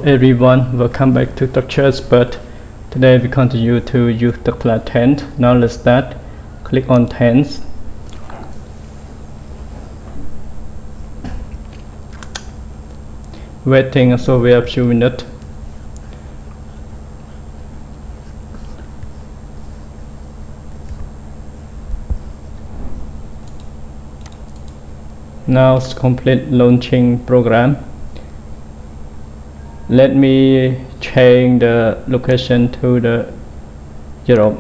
everyone, welcome back to Structures, but today we continue to use Tekla Tedds. Now let's start. Click on Tedds. Waiting so we have a few minutes. Now it's complete launching program. Let me change the location to the Europe,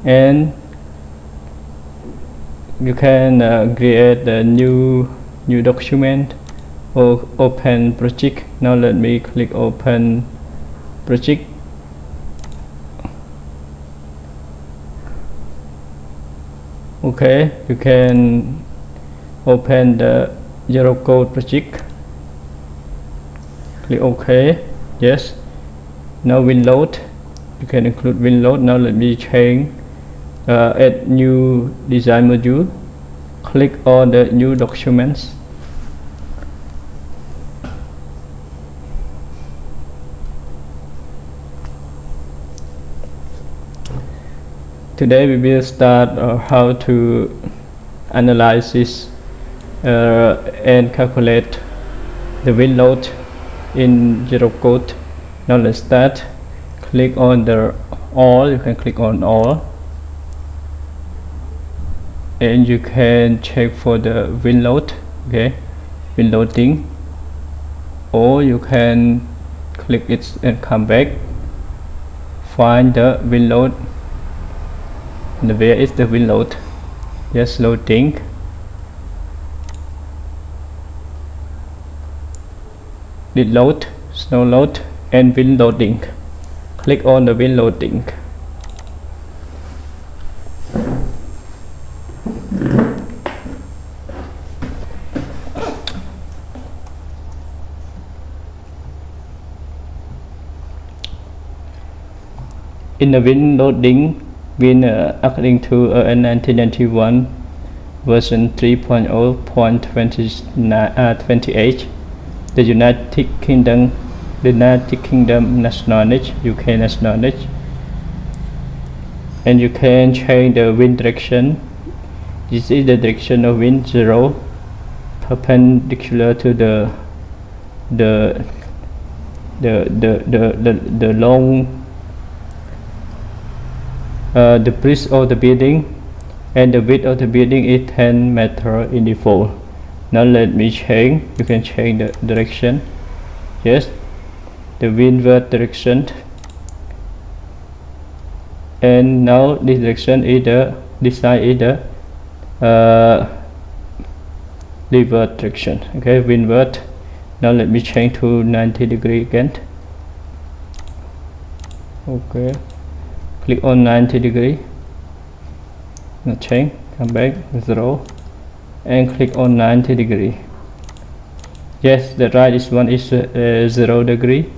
and you can create a new document or open project. Now let me click open project. Okay, you can open the Europe code project. Click OK. Yes. Now WinLoad. You can include WinLoad. Now let me change add new design module. Click on the new documents. Today we will start how to analyze this and calculate the WinLoad in Zero code. Now let's start. Click on the all. You can click on all, and you can check for the WinLoad. Okay, WinLoading, or you can click it and come back. Find the WinLoad. And where is the WinLoad? Yes, loading. Did load, snow load, and WinLoading. Click on the WinLoading. In the WinLoading, according to 1991 version 3.0.28, the United Kingdom nationality, UK nationality, and you can change the wind direction. This is the direction of wind 0, perpendicular to the long the breadth of the building, and the width of the building is 10 meters in default. Now let me change. You can change the direction. Yes, the windward direction, and now this direction is this side is the leeward direction. Okay, windward. Now let me change to 90 degrees again. Okay, click on 90 degrees. Now change, come back 0, and click on 90 degree. Yes, the right is one is 0 degree.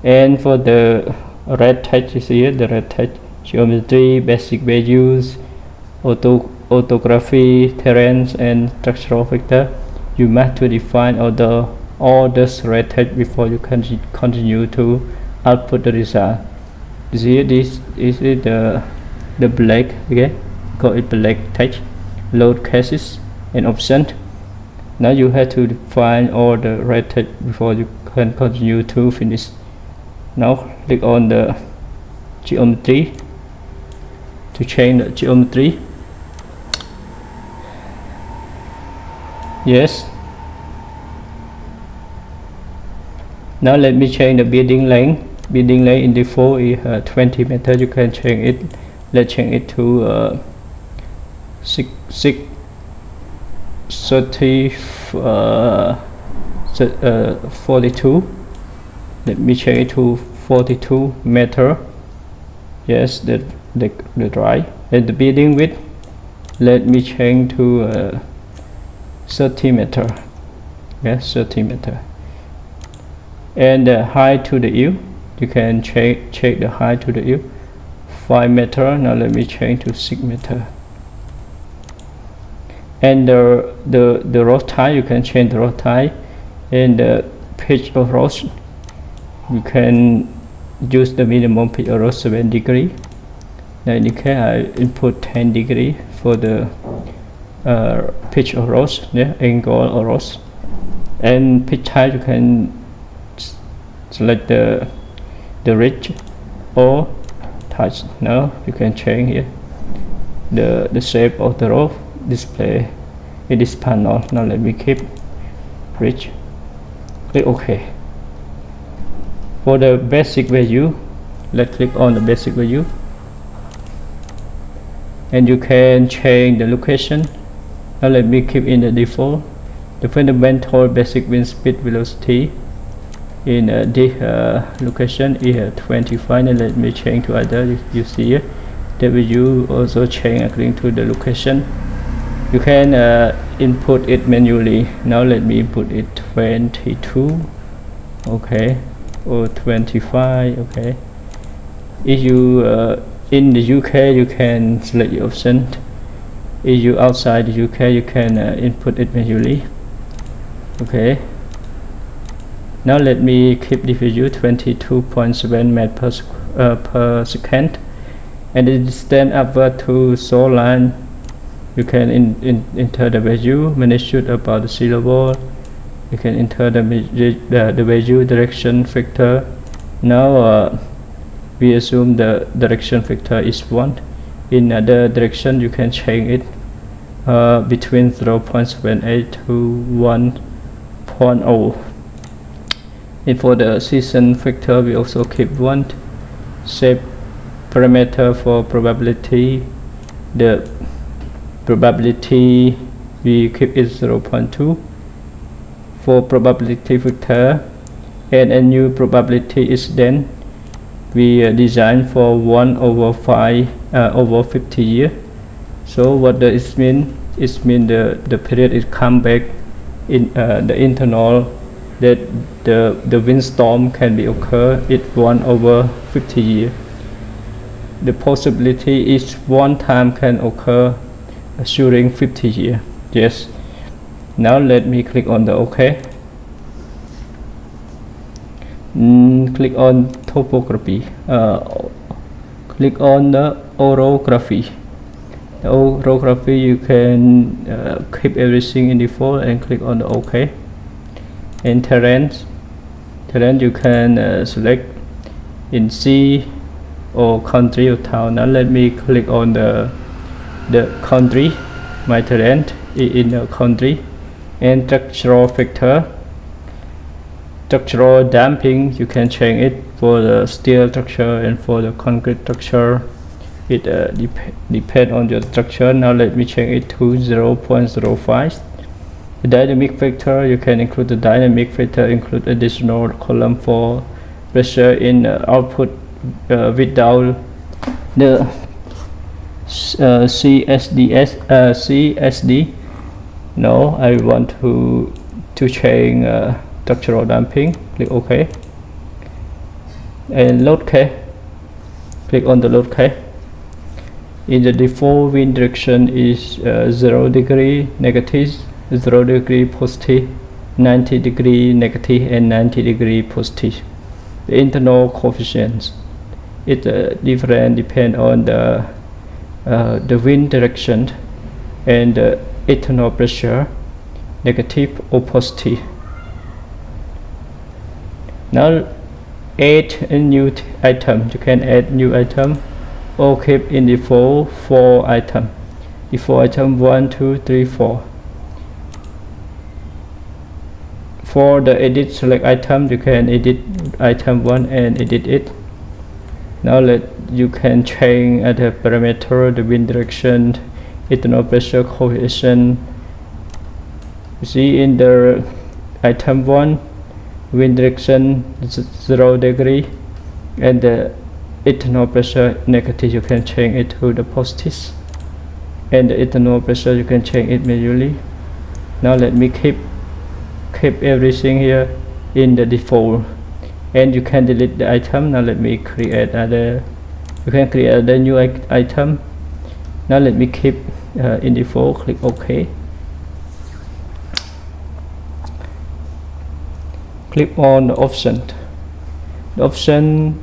And for the red text is here, the red text: geometry, basic values, orthography, terrains, and structural factor. You must to define all this red text before you can continue to output the result. See, this is the black. Okay, call it black text, load cases and option. Now you have to define all the red text before you can continue to finish. Now click on the geometry to change the geometry. Yes. Now let me change the building length. Building length in default is 20 meters. You can change it. Let's change it to 42. Let me change it to 42 meter. Yes, the right. And the building width, let me change to 30 meter. Yes, 30 meter. And the height to the U, you can check the height to the U, 5 meter. Now let me change to 6 meter. And the row type, you can change the row type, and the pitch of roast, you can use the minimum pitch of roast 7 degree. Now in this case I input 10 degree for the pitch of roast, angle of roast. And pitch height, you can select the ridge or touch. Now you can change here the shape of the rope display in this panel. Now let me keep ridge, click OK. For the basic value, let's click on the basic value, and you can change the location. Now let me keep in the default. The fundamental basic wind speed velocity in this location is 25, and let me change to other. You see here the value also change according to the location. You can input it manually. Now let me input it 22, okay, or 25, okay. If you in the UK, you can select your option. If you outside the UK, you can input it manually. Okay. Now let me keep the value 22.7 meters per second, and the distance upward to shoreline, you can enter the value. Magnitude about the sea level, you can enter the value. Direction factor, now we assume the direction factor is 1. In other direction, you can change it between 0.78 to 1.0. And for the season factor, we also keep 1. Shape parameter for probability, the probability we keep it 0.2. For probability factor, and a new probability is then we design for 1/5 over 50 years. So what does it mean? It means the period is come back in the internal that the windstorm can be occur at 1/50 years. The possibility is one time can occur during 50 years. Yes. Now let me click on the OK. Click on topography. Click on the orography. The orography, you can keep everything in default and click on the OK. And terrain, you can select in sea or country or town. Now let me click on the country. My terrain is in the country. And structural factor, structural damping, you can change it for the steel structure and for the concrete structure. It depends on your structure. Now let me change it to 0.05. The dynamic factor, you can include the dynamic factor, include additional column for pressure in output without the CSD. No, I want to change structural damping. Click OK. And load K. Click on the load K. In the default wind direction is 0 degree negative, 0 degree positive, 90 degree negative, and 90 degree positive. The internal coefficients, it different depend on the wind direction and the internal pressure, negative or positive. Now add a new item. You can add new item or keep in default 4 item. Default item 1, 2, 3, 4. For the edit select item, you can edit item 1 and edit it. Now you can change the parameter, the wind direction, internal pressure coefficient. You see in the item 1, wind direction 0 degree and the internal pressure negative, you can change it to the positive, and the internal pressure you can change it manually. Now let me keep everything here in the default, and you can delete the item. Now let me create other, you can create the new item. Now let me keep in default, click OK. click on the option. The option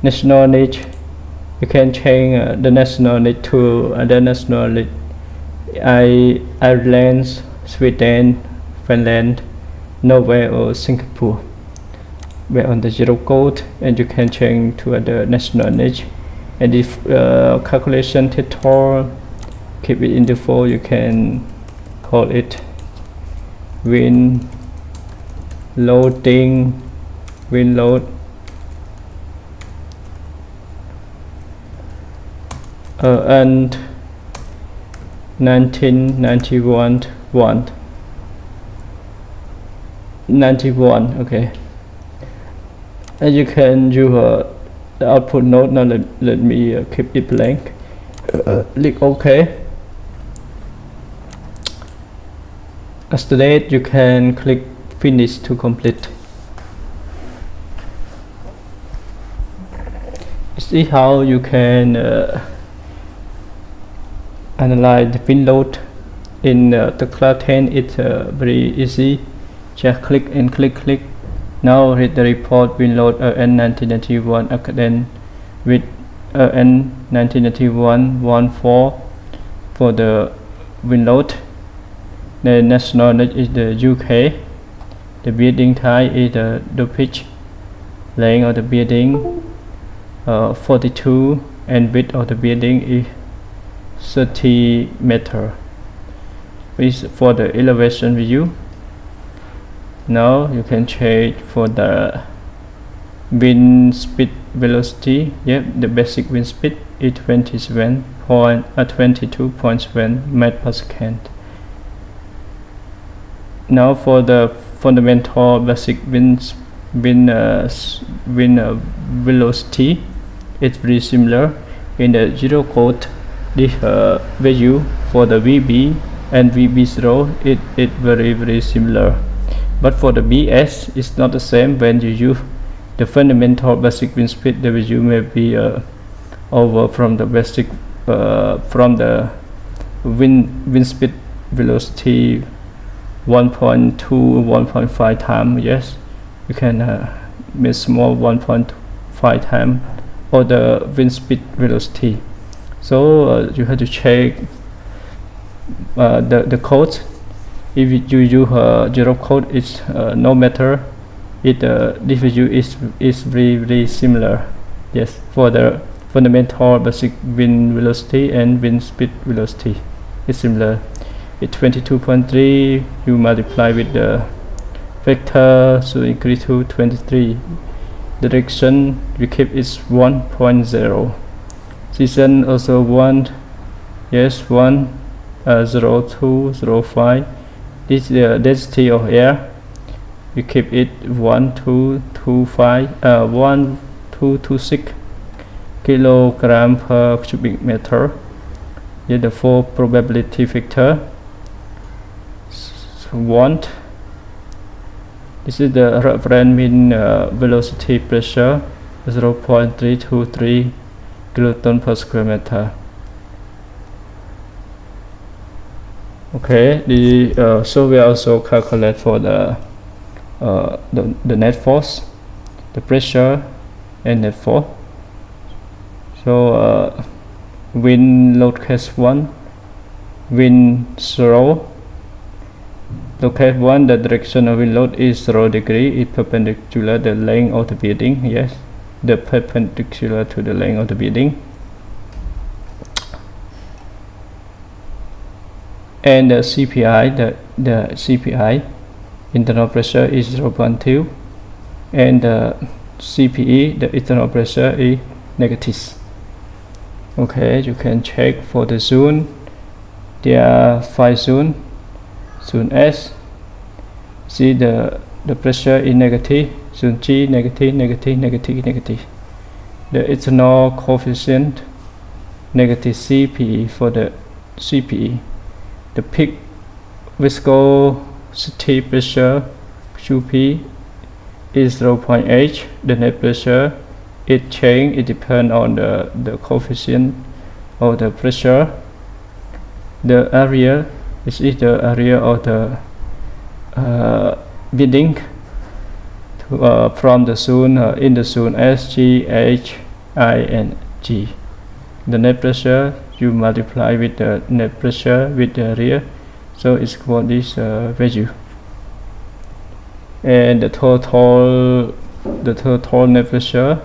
nationality, you can change the nationality to other nationality. Ireland, Sweden, Finland, Norway or Singapore. We're on the zero code, and you can change to other nationality. And if calculation tutorial, keep it in default, you can call it win loading, win load, and 1991 91. Okay, and you can use the output node. Now let me keep it blank. Click OK. As the date, you can click finish to complete. See how you can analyze the win load in Tekla Tedds. It's very easy. Just click and click. Now read the report win load N1991 accident with N1991 14 for the win load. The nationality is the UK. The building type is the Duopitch. Length of the building 42, and width of the building is 30 meters. This for the elevation view. Now you can change for the wind speed velocity. Yep, the basic wind speed is 22.7 meters per second. Now for the fundamental basic wind velocity, it's very similar. In the zero code, this value for the VB and VB0 it very similar. But for the BS, it's not the same. When you use the fundamental basic wind speed, the value may be over from the basic from the wind speed velocity 1.2 1.5 times. Yes, you can make small 1.5 times or the wind speed velocity. So you have to check the code. If you use zero code, it's no matter. This value is very similar. Yes, for the fundamental basic wind velocity and wind speed velocity, it's similar. It's 22.3. You multiply with the vector, so increase to 23. Direction you keep is 1.0. Season also 1. Yes, 1 02 05. This is the density of air. You keep it 1226 kilogram per cubic meter. Here the 4 probability factor. Want. This is the reference mean velocity pressure 0.323 kiloton per square meter. Okay, so we also calculate for the net force, the pressure, and net force. So wind load case 1, wind 0. Case 1, the direction of wind load is 0 degree. It's perpendicular the length of the building. Yes, the perpendicular to the length of the building. And the CPI, the CPI internal pressure is 0.2, and the CPE, the internal pressure, is negative. Okay, you can check for the zone. There are 5 zones. Zone S, see the pressure is negative. Zone G, negative. The internal coefficient negative CPE for the CPE. The peak viscosity pressure QP is 0.8. The net pressure it change. It depends on the coefficient of the pressure. The area is the area of the building. from the zone in the zone S, G, H, I, and G. The net pressure you multiply with the net pressure with the area, so it's for this value. And the total net pressure,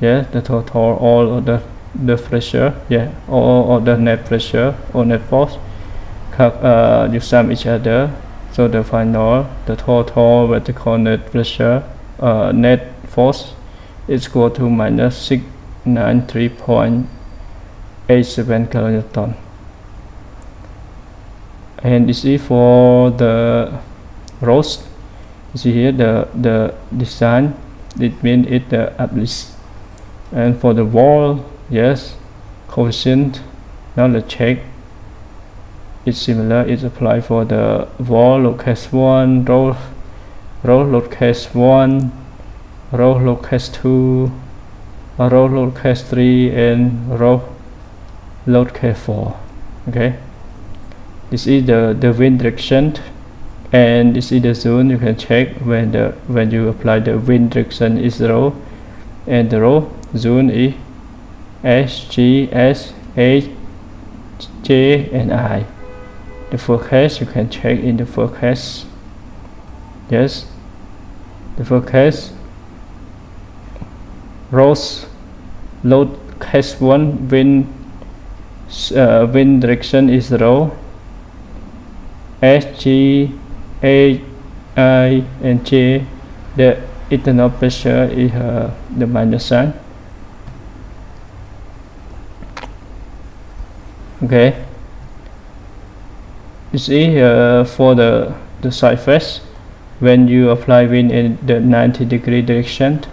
yeah, the total all of the pressure, yeah, all of the net pressure or net force, you sum each other, so the total vertical net pressure, net force is equal to minus 693.87 kilonewton. And this is for the roast. You see here the design, it means it's the uplift. And for the wall, yes, coefficient, now let's check. It's similar, it's applied for the wall load case 1, row load case 1, row load case 2, row load case 3, and row load case 4. Okay, this is the wind direction, and this is the zone. You can check when you apply the wind direction is 0, and the row zone is S, G, S, H, J, and I. The forecast you can check in the forecast. Yes, the forecast rows load case 1 wind direction is 0, S, G, H, I, and J. The internal pressure is the minus sign. Okay, this is for the side face. When you apply wind in the 90-degree direction,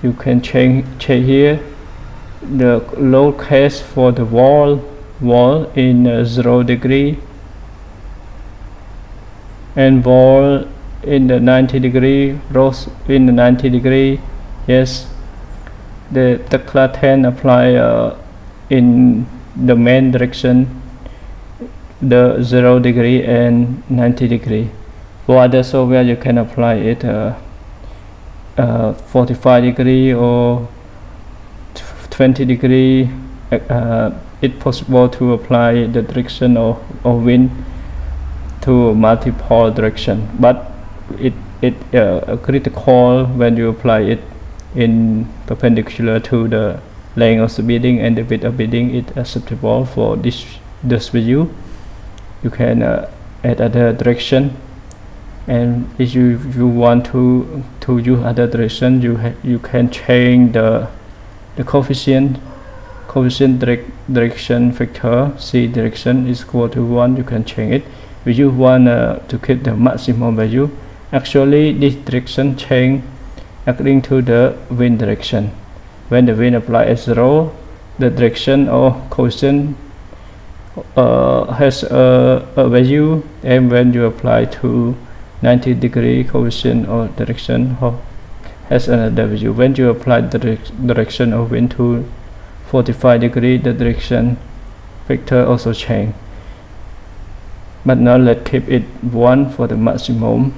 you can change here the load case for the wall in 0 degree, and wall in the 90 degree, rows in the 90 degree. Yes, the Tekla Tedds apply in the main direction, the 0 degree and 90 degree. For other software you can apply it 45 degree or 20 degree. It's possible to apply the direction of wind to multiple direction, but it critical when you apply it in perpendicular to the length of the beading and the width of beading. It's acceptable for this view. You can add other direction, and if you want to use other direction, you can change the coefficient direction factor. C direction is equal to 1. You can change it. If you want to keep the maximum value, actually this direction change according to the wind direction. When the wind apply at 0, the direction or coefficient has a value, and when you apply to 90 degree coefficient or direction has another value. When you apply the direction of wind to 45 degree, the direction factor also change. But now let's keep it 1 for the maximum.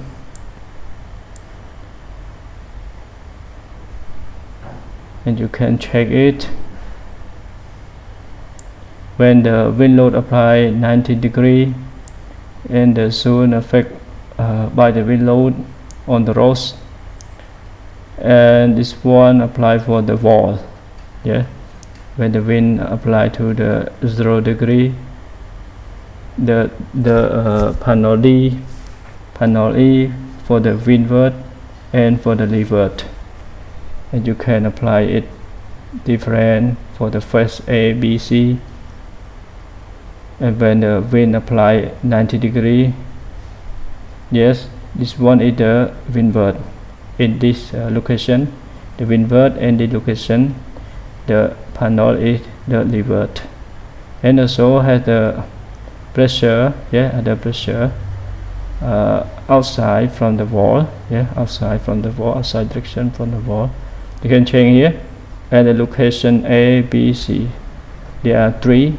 And you can check it. When the wind load apply 90 degree, and the zone affect by the wind load on the rows, and this one apply for the wall. Yeah, when the wind apply to the 0 degree, the panel E for the windward and for the leeward, and you can apply it different for the face A, B, C. And when the wind apply 90 degree, yes, this one is the windward. In this location, the windward, and the location, the panel is the leeward. And also has the pressure, yeah, the pressure outside from the wall, yeah, outside from the wall, outside direction from the wall. You can change here, and the location A, B, C. There are 3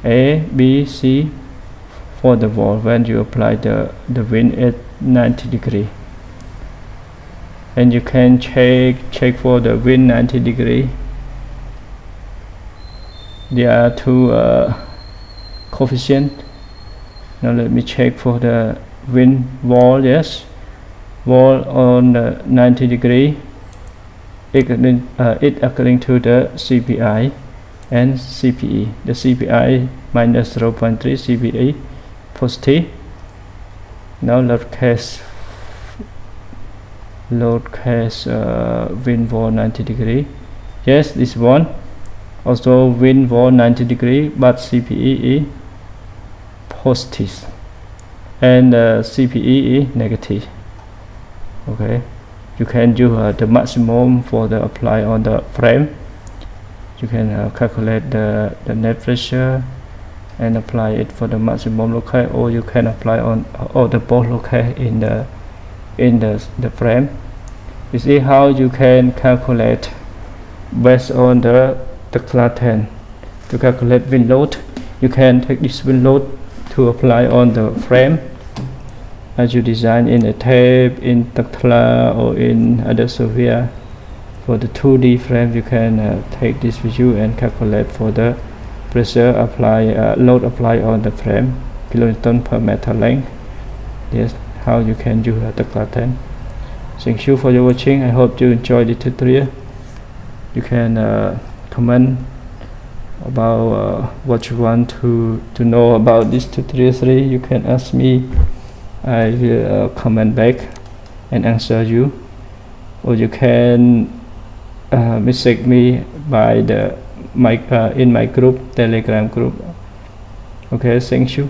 A, B, C for the wall when you apply the wind at 90 degree. and you can check for the wind 90 degree. There are two coefficient. Now let me check for the wind wall. Yes, wall on the 90 degree, it according to the CPI and CPE. The CPI minus 0.3, CPE positive. Now load case wind wall 90 degree. Yes, this one also wind wall 90 degree, but CPE is positive and CPE is negative. Okay, you can do the maximum for the apply on the frame. You can calculate the net pressure and apply it for the maximum locale, or you can apply on all the both locale in the frame. You see how you can calculate based on the Tekla Tedds. To calculate wind load, you can take this wind load to apply on the frame as you design in a tape, in Tekla, or in other software. For the 2D frame, you can take this view and calculate for the pressure load apply on the frame, kilonewton per meter length. Yes, how you can use the Tekla Tedds. Thank you for your watching. I hope you enjoyed the tutorial. You can comment about what you want to know about this tutorial 3. You can ask me. I will comment back and answer you, or you can message me by in my group, Telegram group. Okay, thank you.